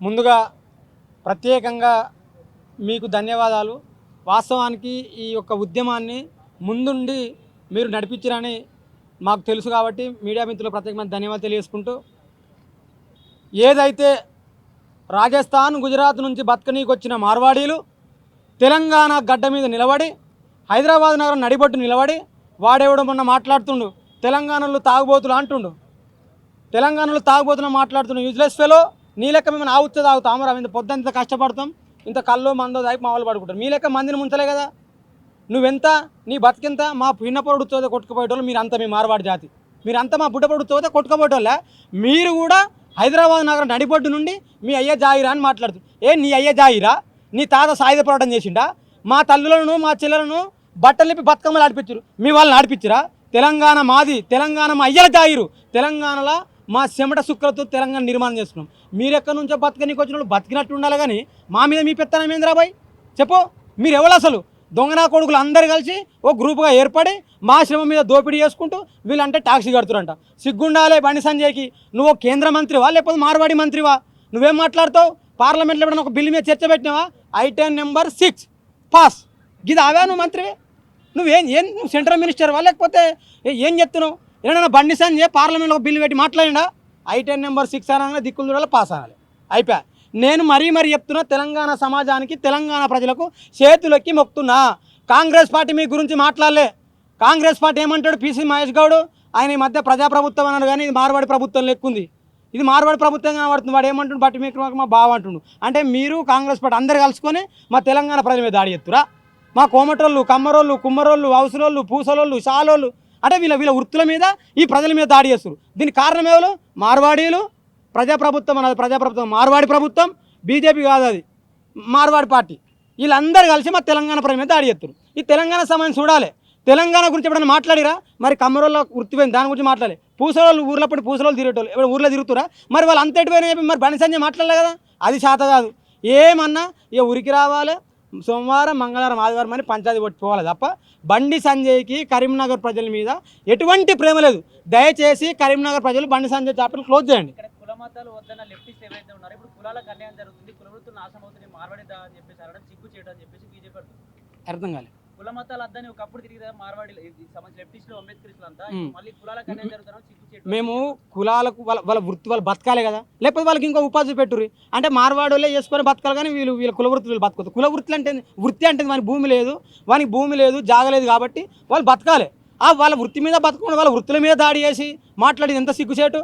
ముందుగా ప్రత్యేకంగా మీకు ధన్యవాదాలు. వాస్తవానికి ఈ యొక్క ఉద్యమాన్ని ముందుండి మీరు నడిపించారని మాకు తెలుసు కాబట్టి మీడియా మిత్రులు ప్రత్యేకమైన ధన్యవాదాలు తెలియజేసుకుంటూ, ఏదైతే రాజస్థాన్ గుజరాత్ నుంచి బతకనీకి వచ్చిన మార్వాడీలు తెలంగాణ గడ్డ మీద నిలబడి హైదరాబాద్ నగరం నడిబొట్టు నిలబడి వాడేవాడు మొన్న మాట్లాడుతుండు తెలంగాణలో తాగుబోతులు అంటుండు. తెలంగాణలో తాగుబోతులు మాట్లాడుతుండు. Useless fellow. నీ లెక్క మేము ఆవుతే తాగుతాము రా, ఇంత పొద్దుంత కష్టపడతాం, ఇంత కల్లో మందో దాగి మా వాళ్ళు పడుకుంటారు. మీ లెక్క మందిని ముంచలే కదా. నువ్వెంత, నీ బతికెంత? మా పిన్నపొరుడు చోద కొట్టుకుపోయేటోళ్ళు మీరంతా, మీ మార్వాడి జాతి మీరంతా మా బుడ్డపొరుడు చోద కొట్టుకుపోయేటోళ్ళ. మీరు కూడా హైదరాబాద్ నగరం నడిబొడ్డు నుండి మీ అయ్య జాయిరా అని మాట్లాడుతుంది. నీ అయ్య జాయిరా? నీ తాత సాయుధ పోరాటం చేసిండా? మా తల్లులను మా చెల్లెలను బట్టలు నింపి బతుకమ్మలు ఆడిపించారు, మీ వాళ్ళని ఆడిపించరా? తెలంగాణ మాది, తెలంగాణ మా అయ్యల జాయిరు. తెలంగాణలో మా చెమట సుక్కలతో తెలంగాణ నిర్మాణం చేసుకున్నాం. మీరెక్కడి నుంచో బతకనీకి వచ్చిన వాళ్ళు బతికినట్టు ఉండాలి కానీ మా మీద మీ పెత్తనం ఏంద్రాబాయ్ చెప్పు. మీరు ఎవరు అసలు? దొంగనా కొడుకులు అందరు కలిసి ఓ గ్రూపుగా ఏర్పడి మా శ్రమ మీద దోపిడీ చేసుకుంటూ వీళ్ళంటే టాక్సీ కడుతురంట. సిగ్గుండాలే బండి సంజయ్కి. నువ్వు కేంద్ర మంత్రివా లేకపోతే మార్వాడి మంత్రివా? నువ్వేం మాట్లాడతావు? పార్లమెంట్లో ఎప్పుడైనా ఒక బిల్లు మీద చర్చ పెట్టినావా? Item number 6 pass. గిది అవా నువ్వు మంత్రివే? నువ్వు సెంట్రల్ మినిస్టర్వా లేకపోతే ఏం చెప్తున్నావు? ఏమైనా బండి సంజయ్ పార్లమెంట్లో ఒక బిల్లు పెట్టి మాట్లాడినా ఐటెన్ నెంబర్ 6 అనగానే దిక్కులు చూడాలి, పాస్ అనాలి, అయిపోయా. నేను మరీ చెప్తున్నా, తెలంగాణ సమాజానికి తెలంగాణ ప్రజలకు చేతులెక్కి మొక్కుతున్నా. కాంగ్రెస్ పార్టీ మీ గురించి మాట్లాడలే. కాంగ్రెస్ పార్టీ ఏమంటాడు? పీసీ మహేష్ గౌడ్ ఆయన ఈ మధ్య ప్రజాప్రభుత్వం అన్నాడు కానీ ఇది మార్వాడి ప్రభుత్వం లెక్కుంది, ఇది మార్వాడి ప్రభుత్వం కనబడుతుంది. వాడు ఏమంటుండు? బట్టి మీకు మా బావ అంటుండు. అంటే మీరు కాంగ్రెస్ పార్టీ అందరు కలుసుకొని మా తెలంగాణ ప్రజల మీద దాడి ఎత్తురా? మా కోమటోళ్ళు, కమ్మరోళ్ళు, కుమ్మరోళ్ళు, అవసరోళ్ళు, పూసలోళ్ళు, షాలోళ్ళు అంటే వీళ్ళ వృత్తుల మీద ఈ ప్రజల మీద దాడి చేస్తారు. దీనికి కారణం ఎవరు? మార్వాడీలు. ప్రజాప్రభుత్వం అన్నది ప్రజాప్రభుత్వం, మార్వాడి ప్రభుత్వం, బీజేపీ కాదు, అది మార్వాడి పార్టీ. వీళ్ళందరూ కలిసి మా తెలంగాణ ప్రజల మీద దాడి చేస్తారు. ఈ తెలంగాణ సమయం చూడాలి. తెలంగాణ గురించి ఎప్పుడైనా మాట్లాడిరా? మరి కమ్మరోళ్ళ వృత్తి పోయింది, దాని గురించి మాట్లాడాలి. పూసలోళ్ళు ఊర్లో పడి పూసలోళ్ళు తిరిగేటోళ్ళు ఎప్పుడు ఊర్లో తిరుగుతురా? మరి వాళ్ళు అంతటి పోయినా మరి బండి సంజయ్ మాట్లాడలే కదా. అది శాత కాదు. ఏమన్నా ఇక ఉరికి రావాలి, సోమవారం మంగళవారం ఆదివారం అని పంచాయతీ పట్టుకోవాలి తప్ప బండి సంజయ్కి కరీంనగర్ ప్రజల మీద ఎటువంటి ప్రేమ లేదు. దయచేసి కరీంనగర్ ప్రజలు బండి సంజయ్ చాప్టర్ క్లోజ్ చేయండి. కులమతాలు వద్దన్న లెఫ్టిస్ట్ ఏవైతే ఉన్నారో ఇప్పుడు కులాలకు అన్యాయం జరుగుతుంది, కులవృత్తులు నాశనం అవుతుంది, మార్వాడి అని చెప్పేసి అనడం సిగ్గు చేయడం అని చెప్పేసి బీజేపీ అడుగుతుంది. అర్థం కాలేదు. కులమతాలు వద్దని ఒకప్పుడు తిరిగి మార్వాడి లెఫ్టిస్టులు అంబేద్కరిస్టులు అంతా మళ్ళీ కులాలకు అన్యాయం జరుగుతున్నా సిగ్గు చేయడం. మేము కులాలకు వాళ్ళ వృత్తి వాళ్ళు బతకాలి కదా, లేకపోతే వాళ్ళకి ఇంకో ఉపాధి పెట్టుర్రి. అంటే మార్వాడోళ్ళే చేసుకొని బతకాలి కానీ వీళ్ళ కులవృత్తులు వీళ్ళు బతకదు. కులవృత్తులు అంటే వృత్తి అంటే వానికి భూమి లేదు, వానికి భూమి లేదు, జాగలేదు కాబట్టి వాళ్ళు బతకాలి. వాళ్ళ వృత్తి మీద బతకకుండా వాళ్ళ వృత్తుల మీద దాడి చేసి మాట్లాడేది ఎంత సిగ్గుచేటు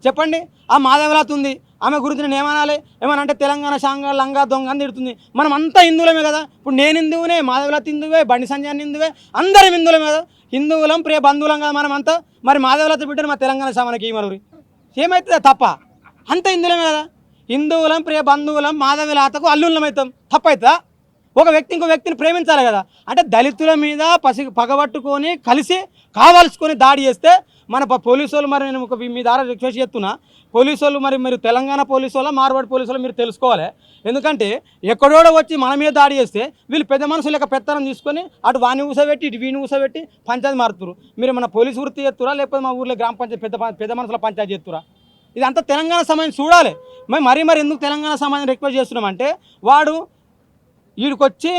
చెప్పండి. ఆ మాధవలాత్ ఉంది, ఆమె గురించి నేను ఏమనాలి? ఏమనంటే తెలంగాణ శాంగ లంగా దొంగ అని తిడుతుంది. మనం అంతా హిందువులమే కదా. ఇప్పుడు నేను హిందువునే, మాధవలాత్ హిందువే, బండి సంజయ్ హిందువే, అందరం హిందువులమే కదా. హిందువులం ప్రియ బంధువులం కదా మనం అంతా. మరి మాధవలాత్ బిడ్డను మా తెలంగాణ సమానకి మరువురి ఏమవుతుందా? తప్ప అంత హిందువులమే కదా. హిందువులం ప్రియ బంధువులం మాధవలాతకు అల్లుళ్ళం అవుతాం, తప్పవుతుందా? ఒక వ్యక్తి ఇంకో వ్యక్తిని ప్రేమించాలి కదా. అంటే దళితుల మీద పగబట్టుకొని కలిసి కావాల్సుకొని దాడి చేస్తే మన పోలీసు వాళ్ళు, మరి నేను మీ ద్వారా రిక్వెస్ట్ చేస్తున్నా, పోలీసు వాళ్ళు మరి తెలంగాణ పోలీసు వాళ్ళ మార్వాడి పోలీసు వాళ్ళు మీరు తెలుసుకోవాలి. ఎందుకంటే ఎక్కడోడో వచ్చి మన మీద దాడి చేస్తే వీళ్ళు పెద్ద మనుషులు లెక్క పెత్తనం తీసుకొని అటు వాని ఊసబెట్టి ఇటు వీని ఊసబెట్టి పంచాయతీ మారుతురు. మీరు మన పోలీసు వృత్తి చేస్తురా లేకపోతే మా ఊర్లో గ్రామ పంచాయతీ పెద్ద మనుషుల పంచాయతీ చేస్తురా? ఇదంతా తెలంగాణ సమయం చూడాలి. మరి ఎందుకు తెలంగాణ సమాజం రిక్వెస్ట్ చేస్తున్నామంటే వాడు వీడికొచ్చి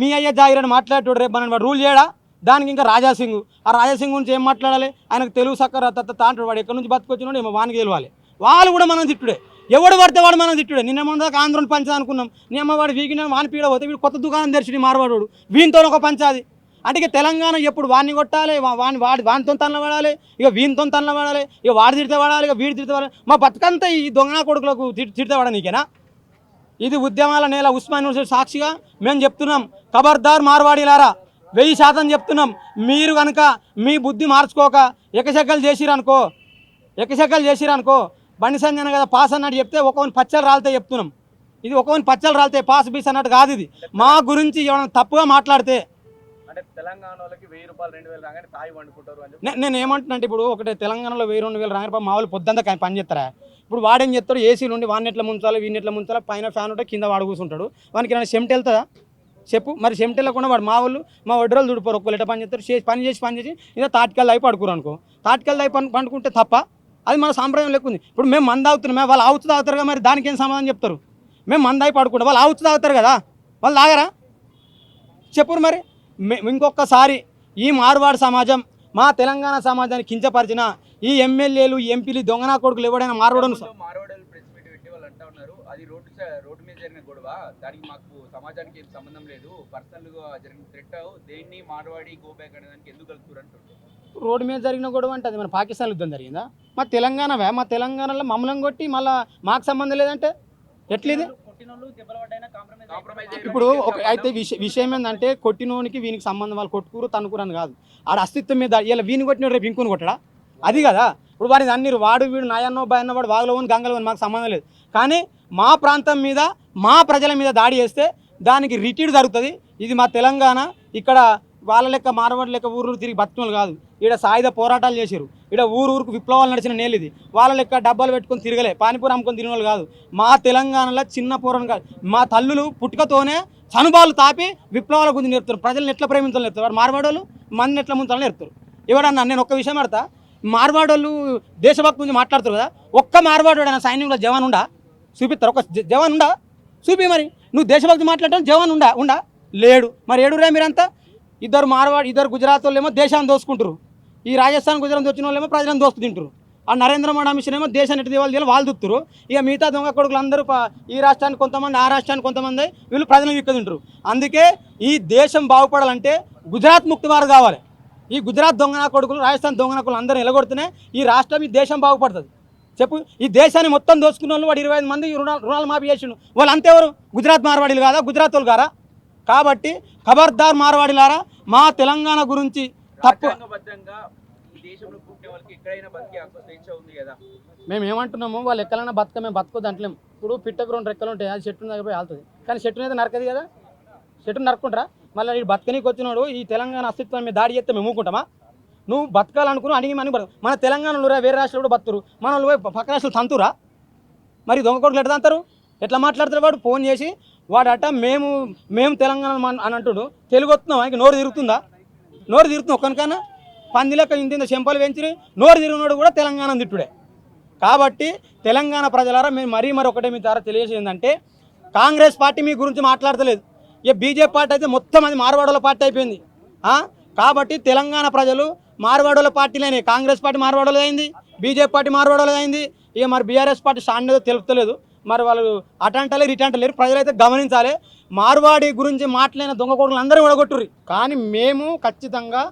మీ అయ్య జాగిరని మాట్లాడేటోడు రేపు మనం వాడు రూల్ చేయడా? దానికి ఇంకా రాజాసింగ్, ఆ రాజాసింగ్ గురించి ఏం మాట్లాడాలి? ఆయనకు తెలుగు సక్కర అంటాడు. వాడు ఎక్కడి నుంచి బతుకొచ్చినాడు ఏమో వానికి తెలియాలి. వాళ్ళు కూడా మనం తిట్టుడే, ఎవడు పడితే వాడు మనం తిట్టుడే. నిన్న ఆంధ్రని పంచా అనుకున్నాం, నీ అమ్మవాడు వీగిన వాని పీడ పోతే వీడు కొత్త దుకాణం తెరిచి మార్వాడు వీనితో ఒక పంచాది. అంటే ఇక తెలంగాణ ఎప్పుడు వాడిని కొట్టాలి, వానితో తనలు పడాలి, ఇక వీనితో తనలు పడాలి, ఇక వాడు తిడితే పడాలి, ఇక వీడి తిడితే పడాలి. మా బతుకంతా ఈ దొంగ కొడుకులకు తిడితే పడ నీకేనా? ఇది ఉద్యమాల నేల. ఉస్మాన్ యూనివర్సిటీ సాక్షిగా మేము చెప్తున్నాం, ఖబర్దార్ మార్వాడీలారా, 1000% చెప్తున్నాం. మీరు కనుక మీ బుద్ధి మార్చుకోక ఎకశక్కలు చేసిరనుకో బండి సంజయ్ కదా పాస్ అన్నట్టు చెప్తే ఒకవని పచ్చలు రాలితే చెప్తున్నాం. ఇది ఒకవని పచ్చలు రాలితే పాస్ బీస్ అన్నట్టు కాదు. ఇది మా గురించి ఏమైనా తప్పుగా మాట్లాడితే నేను ఏమంటున్నా అంటే ఇప్పుడు ఒకటే తెలంగాణలో 1000-2000 రాంగ మా వాళ్ళు పొద్దుంతా పని చేస్తారా? ఇప్పుడు వాడేం చెప్తాడు? ఏసీలు ఉండి వాడిని ఎట్లా ముంచాలి, వీడిని ఎట్లా ముంచాలి, పైన ఫ్యాన్ ఉంటే కింద వాడు కూర్చుంటాడు. వానికి ఏమైనా చెమట వెళ్తుందా చెప్పు? మరి చెమట వెళ్ళకుండా వాడు మా వడ్రోలు దుడిపోరు. ఒక్కరు ఎట్లా పని చేస్తారు? పని చేసి ఇంకా తాటికల్ అయి పడుకోరు అనుకో. తాటికల్ అయి పండుకుంటే తప్ప అది మన సాంప్రదాయం లెక్క ఉంది. ఇప్పుడు మేము మంద తాగుతున్నామే, వాళ్ళు ఆవుతు తాగుతారుగా, మరి దానికి ఏం సమాధానం చెప్తారు? మేము మంద అయి పడుకుంటాం, వాళ్ళు ఆవుతు తాగుతారు కదా, వాళ్ళు తాగరా? చెప్పురు మరి. ఇంకొకసారి ఈ మార్వాడి సమాజం మా తెలంగాణ సమాజాన్ని కించపరిచిన ఈ ఎమ్మెల్యేలు ఎంపీలు దొంగనా కొడుకులు ఎవడైనా మార్వాడను మార్వాడలు ప్రెస్ మీట్ పెట్టి వాళ్ళు అంటా ఉన్నారు, అది రోడ్డు మీద జరిగిన గొడవ, దానికి మాకు సమాజానికి ఏం సంబంధం లేదు, పర్సనల్ గా జరిగిన థ్రెట్, దేన్ని మార్వాడి గో బ్యాక్ అనే దానికి ఎందుకు కలుపుతారు అంటారు. రోడ్డు మీద జరిగిన గొడవ అంటే అది మన పాకిస్తాన్ యుద్ధం జరిగిందా? మా తెలంగాణవే, మా తెలంగాణలో మమ్మల్ని కొట్టి మళ్ళీ మాకు సంబంధం లేదంటే ఎట్లేదు? ఇప్పుడు అయితే విషయం ఏంటంటే కొట్టినోనికి వీనికి సంబంధం, వాళ్ళు కొట్టుకురు తనుకురు అని కాదు, ఆడ అస్తిత్వం మీద ఇలా వీని కొట్టిన రేపు ఇంకొని కొట్టడా, అది కదా. ఇప్పుడు వాడిని అన్ని వాడు వీడు నాయన్నో భయన్నో వాడు వాగులోని గంగలోని మాకు సంబంధం లేదు. కానీ మా ప్రాంతం మీద మా ప్రజల మీద దాడి చేస్తే దానికి రిటీడ్ జరుగుతుంది. ఇది మా తెలంగాణ. ఇక్కడ వాళ్ళ లెక్క మార్వాడి లెక్క ఊరు తిరిగి బతుకులు కాదు, ఇక్కడ సాయుధ పోరాటాలు చేశారు, ఇక్కడ ఊరుకు విప్లవాలు నడిచిన నేలు ఇది. వాళ్ళ లెక్క డబ్బాలు పెట్టుకొని తిరగలే, పానీపూరి అమ్ముకొని తిరిగిన వాళ్ళు కాదు. మా తెలంగాణలో చిన్న పూరం కాదు, మా తల్లులు పుట్టుకతోనే చనుబాలు తాపి విప్లవాల గురించి నేర్పుతారు, ప్రజలను ఎట్లా ప్రేమించాలని నేర్పుతారు. వారు మార్వాడోళ్ళు మందిని ఎట్లా ముంచాలని నేర్పుతారు. ఎవడన్నా నేను ఒక్క విషయం అడతా, మార్వాడోళ్ళు దేశభక్తి గురించి మాట్లాడుతారు కదా, ఒక్క మార్వాడోడైనా సైన్యంలో జవాన్ ఉండా చూపిస్తారు? ఒక జవాన్ ఉండా చూపి. మరి నువ్వు దేశభక్తి మాట్లాడటం జవాన్ ఉండా లేడు. మరి ఏడురా మీరంతా? ఇద్దరు గుజరాత్ వాళ్ళు ఏమో దేశాన్ని దోసుకుంటారు, ఈ రాజస్థాన్ గుజరాత్ వచ్చిన వాళ్ళు ఏమో ప్రజలను దోస్తు తింటారు. ఆ నరేంద్ర మోడీ మిషన్ ఏమో దేశాన్ని ఎట్టి దేవాలి వాళ్ళు దుత్తురు. ఇక మిగతా దొంగ కొడుకులు అందరూ ఈ రాష్ట్రానికి కొంతమంది, ఆ రాష్ట్రానికి కొంతమంది, వీళ్ళు ప్రజలను విక్క తింటారు. అందుకే ఈ దేశం బాగుపడాలంటే గుజరాత్ ముక్తి వారు కావాలి. ఈ గుజరాత్ దొంగన కొడుకులు, రాజస్థాన్ దొంగన కొడుకులు అందరూ నిలగొడితేనే ఈ రాష్ట్రం, ఈ దేశం బాగుపడుతుంది. చెప్పు, ఈ దేశాన్ని మొత్తం దోచుకున్న వాళ్ళు వాడు 25 మంది రుణాలు మాఫీ చేసిండు. వాళ్ళు అంతెవరు? గుజరాత్ మార్వాడీలు కాదా? గుజరాత్ వాళ్ళు కారా? కాబట్టి ఖబర్దార్ మార్వాడీలారా, మా తెలంగాణ గురించి తప్పు. మేము ఏమంటున్నాము, వాళ్ళు ఎక్కలైనా బతక, మేము బతకొద్దు అంటలేము. ఇప్పుడు పిట్టకు 2 రెక్కలు ఉంటాయి, అది చెట్టు దగ్గర పోయి ఆలుతుంది, కానీ చెట్టుని అయితే నరకది కదా. చెట్టుని నరుక్కుంటారా? మళ్ళీ ఈ బతకనీకి వచ్చినాడు ఈ తెలంగాణ అస్తిత్వం మీద దాడి చేస్తే మేము ఊకుంటామా? నువ్వు బతకాలనుకుని అడిగి మన తెలంగాణలో వేరే రాష్ట్రాలు కూడా బతురు, మన వాళ్ళు పోయి పక్క రాష్ట్రాలు తంతురా? మరి దొంగ కొడుకులు ఎట్లా తంతారు? ఎట్లా మాట్లాడతారు? వాడు ఫోన్ చేసి వాడట మేము తెలంగాణ అని అంటుడు, తెలుగు వస్తున్నాం ఆయనకి నోరు తిరుగుతుందా? నోరు తిరుగుతుంది ఒక్కనికన్నా? పంది లెక్క ఇంత చెంపలు పెంచి నోరు తిరిగినోడు కూడా తెలంగాణ తిట్టుడే. కాబట్టి తెలంగాణ ప్రజలారా మేము మరీ ఒకటే మీ ద్వారా తెలియజేసిందంటే, కాంగ్రెస్ పార్టీ మీ గురించి మాట్లాడతలేదు, ఇక బీజేపీ పార్టీ అయితే మొత్తం అది మార్వాడోళ్ళ పార్టీ అయిపోయింది. కాబట్టి తెలంగాణ ప్రజలు మార్వాడోళ్ళ పార్టీలేనే, కాంగ్రెస్ పార్టీ మార్వాడోళ్ళది అయింది, బీజేపీ పార్టీ మార్వాడోళ్ళది అయింది. ఇక మరి బీఆర్ఎస్ పార్టీ స్టాండ్ ఏదో తెలుపుతలేదు, మరి వాళ్ళు అటంటలేరు ఇటంటలేరు. ప్రజలైతే గమనించాలి, మార్వాడి గురించి మాట్లాడిన దొంగ కొడుకులు అందరూ ఓడగొట్టుర్రు. కానీ మేము ఖచ్చితంగా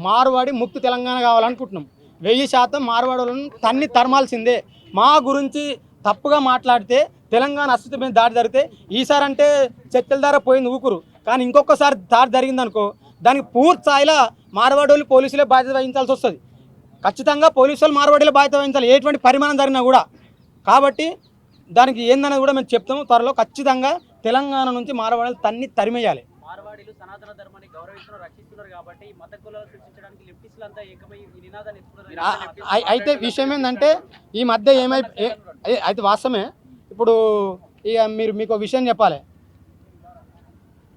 మార్వాడి ముక్తి తెలంగాణ కావాలనుకుంటున్నాం. 1000% మార్వాడోళ్ళను తన్ని తరమాల్సిందే. మా గురించి తప్పుగా మాట్లాడితే తెలంగాణ అస్తిత్వం మీద దాడి జరిగితే ఈసారి అంటే చర్చల ద్వారా పోయింది ఊకురు, కానీ ఇంకొకసారి దాడి జరిగిందనుకో దానికి పూర్తి స్థాయిలో మార్వాడోళ్ళు పోలీసులే బాధ్యత వహించాల్సి వస్తుంది. ఖచ్చితంగా పోలీసులు మార్వాడీలే బాధ్యత వహించాలి, ఎటువంటి పరిమాణం జరిగినా కూడా. కాబట్టి దానికి ఏందనేది కూడా మేము చెప్తాము త్వరలో. ఖచ్చితంగా తెలంగాణ నుంచి మార్వాడీలు తరిమేయాలి. మార్వాడీలు సనాతన ధర్మాన్ని గౌరవిస్తున్నారు, రక్షిస్తున్నారు కాబట్టి మత కులాలు సృష్టించడానికి లెఫ్టిస్టులు అంతా ఏకమై ఈ నినాదాన్ని ఎత్తుకున్నారు. అయితే విషయం ఏంటంటే ఈ మధ్య అయితే వాస్తవమే. ఇప్పుడు ఇక మీకు విషయం చెప్పాలి,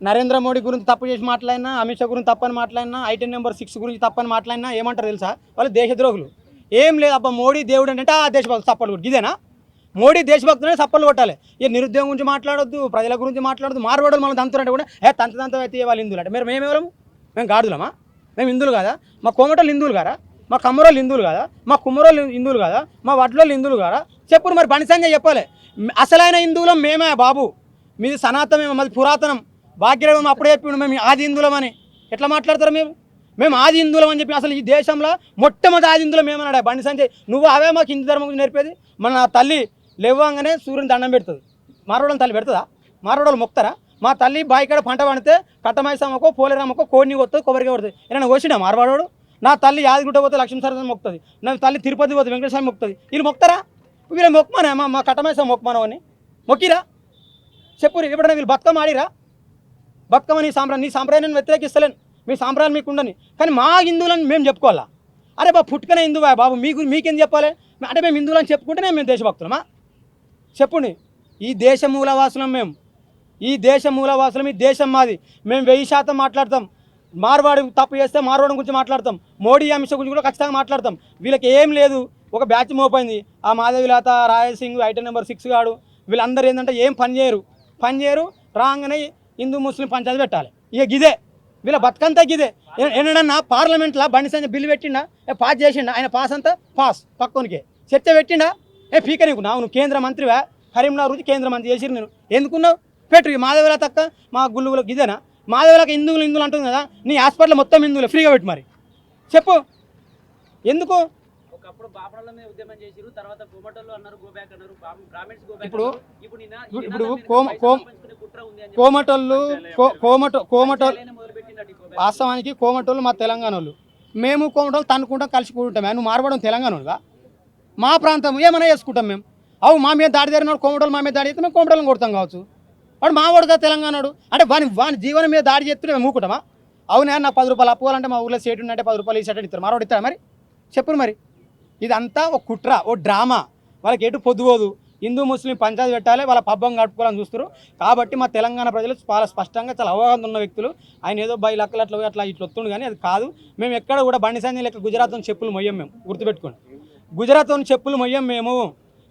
నరేంద్ర మోడీ గురించి తప్పు చేసి మాట్లాడినా, అమిత్ షా గురించి తప్పని మాట్లాడినా, ఐటెం నెంబర్ 6 గురించి తప్పని మాట్లాడినా ఏమంటారు తెలుసా? వాళ్ళు దేశద్రోహులు. ఏం లేదు, అబ్బా మోడీ దేవుడు అంటే ఆ దేశభక్తులు చప్పలు కొట్టు, ఇదేనా? మోడీ దేశభక్తులనే చప్పలు కొట్టాలి. ఇక నిరుద్యోగం గురించి మాట్లాడొద్దు, ప్రజల గురించి మాట్లాడద్దు. మార్వాడోళ్ళు మనం తంతురంటే కూడా తంత అయితే వాళ్ళు హిందువులు అంటే మేమెవరము? మేము గాడులమా? మేము హిందువులు కాదా? మా కోమటోళ్ళు హిందువులు కాదా? మా కమ్మరోళ్ళు హిందువులు కాదా? మా కుమ్మరోళ్ళు హిందువులు కాదా? మా వడ్లోళ్ళు హిందువులు కాదా? చెప్పుడు మరి బండి సంజయ్ చెప్పాలి. అసలైన హిందువులం మేమే బాబు, మీది సనాతనమేమో, మాది పురాతనం. భాగ్యరావు అప్పుడే చెప్పిండు మేము ఆది హిందువులం అని. ఎట్లా మాట్లాడతారు? మేము ఆది హిందువులం అని చెప్పి అసలు ఈ దేశంలో మొట్టమొదటి ఆది హిందువులం ఏమన్నాడు బండి సంజయ్? నువ్వు అవే మాకు హిందూ ధర్మం గురించి నేర్పేది? మన తల్లి లేవగానే సూర్యుని దండం పెడుతుంది, మార్వాడోళ్ళని తల్లి పెడుతుందా? మార్వాడోళ్ళు మొక్తారా? మా తల్లి బాయికాడ పంట పండితే కట్టమైసమ్మకో పోలేరమ్మకో కోడిని కొడుతుంది, కొబ్బరికి కొడుతుంది. ఏమైనా కోసినా మార్వాడోడు? నా తల్లి యాదగిరిగుట్ట పోతే లక్ష్మీ సరస్వతి మొక్కుతుంది, నా తల్లి తిరుపతి పోతే వెంకటేశ్వర మొక్కుతుంది. వీళ్ళు మొక్తారా? వీళ్ళు మొక్కమనే మా కట్టమైసమ్మ మొక్కమనం అని మొక్కిరా? చెప్పురు. ఎప్పుడైనా వీళ్ళు బతుకమ్మ ఆడిరా? బతుకమ్మ నీ సాంప్రదాయం నేను వ్యతిరేకిస్తలేను, మీ సాంప్రదాయాలు మీకుండని, కానీ మా హిందువులని మేము చెప్పుకోవాలా? అరే బాబు పుట్టుకనే హిందువా బాబు, మీకేం చెప్పాలి? అంటే మేము హిందువులని చెప్పుకుంటేనే మేము దేశభక్తులమా? చెప్పుండి. ఈ దేశ మూలవాసులం మేము, ఈ దేశ మూలవాసులం, ఈ దేశం మాది. మేము 1000% మాట్లాడతాం. మార్వాడి తప్పు చేస్తే మార్వాడి గురించి మాట్లాడతాం, మోడీ అమిత్ షా గురించి కూడా ఖచ్చితంగా మాట్లాడతాం. వీళ్ళకి ఏం లేదు, ఒక బ్యాచ్ మోపోయింది. ఆ మాధవిలత, రాయసింగ్, ఐటమ్ నెంబర్ 6 గాడు వీళ్ళందరూ ఏంటంటే ఏం పని చేయరు రాగానే హిందూ ముస్లిం పంచాయతీ పెట్టాలి. ఇక గిదే వీళ్ళ బతుకంతా గిదే. ఏంటన్నా పార్లమెంట్లో బండి సంజయ్ బిల్లు పెట్టిండా, పాస్ చేసిండా, ఆయన పాస్ అంతా పాస్ పక్కనికే చర్చ పెట్టిండా, పీక నీకు నువ్వు కేంద్ర మంత్రివా, కరీంనగర్ నుంచి కేంద్ర మంత్రి చేసిరు నేను ఎందుకున్నావు పెట్టు. మాధవిల తక్క మా గుళ్ళులకు ఇదేనా, మాధవిలకు హిందువులు అంటుంది కదా, నీ హాస్పిటల్ మొత్తం హిందువులు ఫ్రీగా పెట్టు మరి చెప్పు ఎందుకు. ఒకప్పుడు బాపనల మీద ఉద్యమం చేసిరు, తర్వాత కోమటోళ్ళు అన్నారు గో బ్యాక్ అన్నారు, బ్రాహ్మణ్స్ గో బ్యాక్. ఇప్పుడు కుట్ర ఉంది అని కోమటోళ్ళు వాస్తవానికి కోమటోళ్ళు మా తెలంగాణ వాళ్ళు, మేము కోమటోళ్ళు తన్నుకుంటాం కలిసి కూడుంటాం. నువ్వు మార్వడం తెలంగాణగా మా ప్రాంతం ఏమైనా చేసుకుంటాం మేము. అవు మా మీద దాడి జరిగినాడు కోమటోళ్ళు, మా మీద దాడి చేస్తే మేము కోమటోళ్ళని కొడతాం కావచ్చు. వాడు మావాడుగా తెలంగాణడు అంటే వాని జీవనం మీద దాడి చేస్తే మేము మూకుంటామా? అవునా, నాకు 10 రూపాయలు అప్పుకోవాలంటే మా ఊళ్ళో సేటు ఉంటే 10 రూపాయలు ఇచ్చేటట్టు ఇస్తారు, మరొకటి ఇస్తారా మరి చెప్పు. మరి ఇదంతా ఒక కుట్ర, ఓ డ్రామా. వాళ్ళకి ఎటు పొద్దుపోదు, హిందూ ముస్లిం పంచాయతీ పెట్టాలి, వాళ్ళ పబ్బం కట్టుకోవాలని చూస్తారు. కాబట్టి మా తెలంగాణ ప్రజలు చాలా స్పష్టంగా చాలా అవగాహన ఉన్న వ్యక్తులు. ఆయన ఏదో 10 లక్షలు అట్లా ఇట్లా వస్తుండు కానీ అది కాదు. మేము ఎక్కడ కూడా బండి సంజయ్ లెక్క గుజరాత్తో చెప్పులు మొయ్యం, మేము గుర్తుపెట్టుకోండి. గుజరాత్తో చెప్పులు మొయ్యం మేము.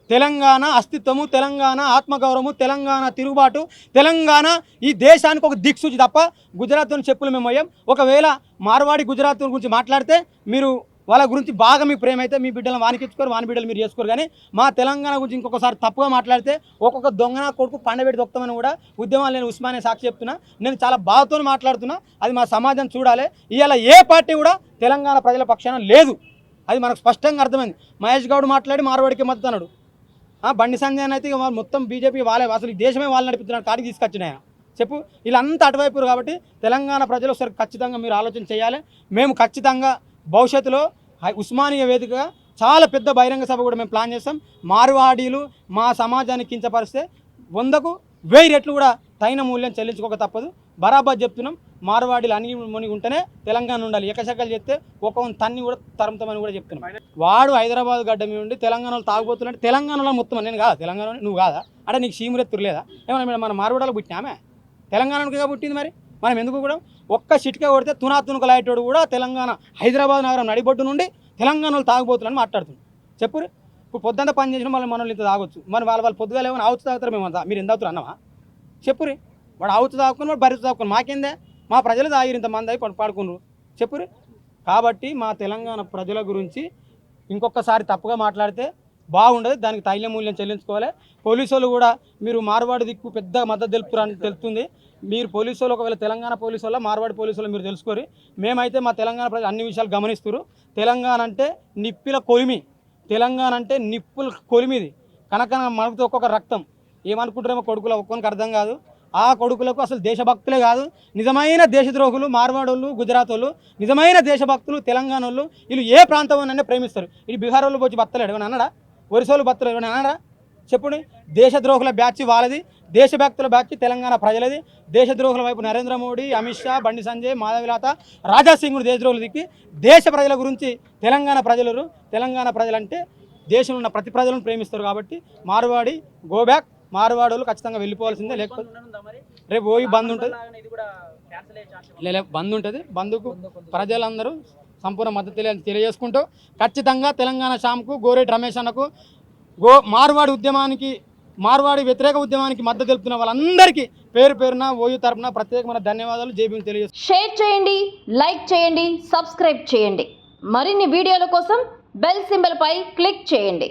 తెలంగాణ అస్తిత్వము, తెలంగాణ ఆత్మగౌరవము, తెలంగాణ తిరుగుబాటు, తెలంగాణ ఈ దేశానికి ఒక దిక్సూచి తప్ప గుజరాత్తో చెప్పులు మేము మొయ్యం. ఒకవేళ మార్వాడి గుజరాత్ గురించి మాట్లాడితే మీరు వాళ్ళ గురించి బాగా మీ ప్రేమ అయితే మీ బిడ్డలను వానికిచ్చుకోరు, వాని బిడ్డలు మీరు చేసుకోరు. కానీ మా తెలంగాణ గురించి ఇంకొకసారి తప్పుగా మాట్లాడితే ఒక్కొక్క దొంగన కొడుకు పండబెట్టి దొక్కుతామని కూడా ఉద్యమాలు నేను ఉస్మానియా సాక్షి చెప్తున్నా. నేను చాలా బాధతో మాట్లాడుతున్నా. అది మా సమాజం చూడాలి. ఇవాళ ఏ పార్టీ కూడా తెలంగాణ ప్రజల పక్షాన లేదు, అది మనకు స్పష్టంగా అర్థమైంది. మహేష్ గౌడ్ మాట్లాడి మార్వాడికి మద్దతు అన్నాడు. బండి సంజయ్ అయితే మొత్తం బీజేపీ వాళ్ళే, అసలు ఈ దేశమే వాళ్ళు నడిపిస్తున్నాడు, కాడికి తీసుకొచ్చిన ఆయన చెప్పు. వీళ్ళంతా అటువైపు కాబట్టి తెలంగాణ ప్రజలు ఒకసారి ఖచ్చితంగా మీరు ఆలోచన చేయాలి. మేము ఖచ్చితంగా భవిష్యత్తులో ఉస్మానియా వేదికగా చాలా పెద్ద బహిరంగ సభ కూడా మేము ప్లాన్ చేస్తాం. మార్వాడీలు మా సమాజాన్ని కించపరిస్తే 100కు 1000 రెట్లు కూడా తగిన మూల్యం చెల్లించుకోక తప్పదు. బరాబర్ చెప్తున్నాం. మార్వాడీలు అణిగి మునిగి ఉంటేనే తెలంగాణ ఉండాలి. ఎకశకలు చెప్తే ఒక తన్ని కూడా తరుముతామని కూడా చెప్తున్నాం. వాడు హైదరాబాద్ గడ్డ మీద ఉండి తెలంగాణలో తాగుబోతున్నట్టు తెలంగాణలో మొత్తం నేను కాదా తెలంగాణ నువ్వు కాదా అంటే నీకు సీమురెత్తురు లేదా ఏమన్నా మన మార్వాడలో పుట్టినామే తెలంగాణగా పుట్టింది. మరి మనం ఎందుకు కూడా ఒక్క చిటిక కొడితే తునాతునుకలాయేటోడు కూడా తెలంగాణ హైదరాబాద్ నగరం నడిబొడ్డు నుండి తెలంగాణలో తాగుబోతులని మాట్లాడుతుంది చెప్పు. ఇప్పుడు పొద్దుంతా పని చేసిన మళ్ళీ మనల్ని ఇంత తాగొచ్చు. మరి వాళ్ళు పొద్దుగా ఏమైనా ఆవుతు తాగుతారు, మేము మీరు ఎంత అవుతారు అన్నమా చెప్పురి. వాడు ఆవుతు తాగుకొని వాడు బరితు తాగుకొని మాకేందే, మా ప్రజలు తాగిరు ఇంతమంది అయి పాడుకున్నారు చెప్పురి. కాబట్టి మా తెలంగాణ ప్రజల గురించి ఇంకొకసారి తప్పుగా మాట్లాడితే బాగుండదు, దానికి తైల మూల్యం చెల్లించుకోవాలి. పోలీసు వాళ్ళు కూడా మీరు మార్వాడి దిక్కు పెద్ద మద్దతు తెలుపుతారని తెలుస్తుంది. మీరు పోలీసు వాళ్ళు ఒకవేళ తెలంగాణ పోలీసు వల్ల మార్వాడి పోలీసు వాళ్ళు మీరు తెలుసుకోరు. మేమైతే మా తెలంగాణ ప్రజలు అన్ని విషయాలు గమనిస్తారు. తెలంగాణ అంటే నిప్పిల కొలిమి, తెలంగాణ అంటే నిప్పుల కొలిమిది. కనుక మనకు ఒక్కొక్క రక్తం ఏమనుకుంటారేమో కొడుకులు ఒక్కొక్కరికి అర్థం కాదు. ఆ కొడుకులకు అసలు దేశభక్తులే కాదు, నిజమైన దేశద్రోహులు మార్వాడోళ్ళు, గుజరాత్ వాళ్ళు, నిజమైన దేశభక్తులు తెలంగాణ వాళ్ళు. వీళ్ళు ఏ ప్రాంతం ప్రేమిస్తారు. ఇది బీహార్ వాళ్ళు వచ్చి బత్తలేడు ఏమైనా అన్నాడా, ఒరిసోళ్ళు బత్తలు ఏమైనా అన్నాడా చెప్పుడి. దేశద్రోహుల బ్యాచ్ వాళ్ళది, దేశభక్తుల బ్యాచ్ తెలంగాణ ప్రజలది. దేశద్రోహుల వైపు నరేంద్ర మోడీ, అమిత్ షా, బండి సంజయ్, మాధవిలత, రాజాసింగ్ దేశద్రోహులు దిక్కి దేశ ప్రజల గురించి తెలంగాణ ప్రజలు. తెలంగాణ ప్రజలంటే దేశంలో ఉన్న ప్రతి ప్రజలను ప్రేమిస్తారు. కాబట్టి మార్వాడి గోబ్యాక్, మార్వాడోళ్ళు ఖచ్చితంగా వెళ్ళిపోవాల్సిందే. లేకపోతే రేపు పోయి బంద్ ఉంటుంది, బంద్ ఉంటుంది. బంద్కు ప్రజలందరూ సంపూర్ణ మద్దతు తెలియజేసుకుంటూ ఖచ్చితంగా తెలంగాణ శ్యామ్కు, గోరేటి రమేష్ అన్నకు, మార్వాడి వ్యతిరేక ఉద్యమానికి మద్దతు తెలుపుతున్న వాళ్ళందరికీ పేరు పేరున ఓయూ తరపున ప్రత్యేకమైన ధన్యవాదాలు జేబీని తెలియజేస్తున్నాను. షేర్ చేయండి, లైక్ చేయండి, సబ్స్క్రైబ్ చేయండి. మరిన్ని వీడియోల కోసం బెల్ సింబల్ పై క్లిక్ చేయండి.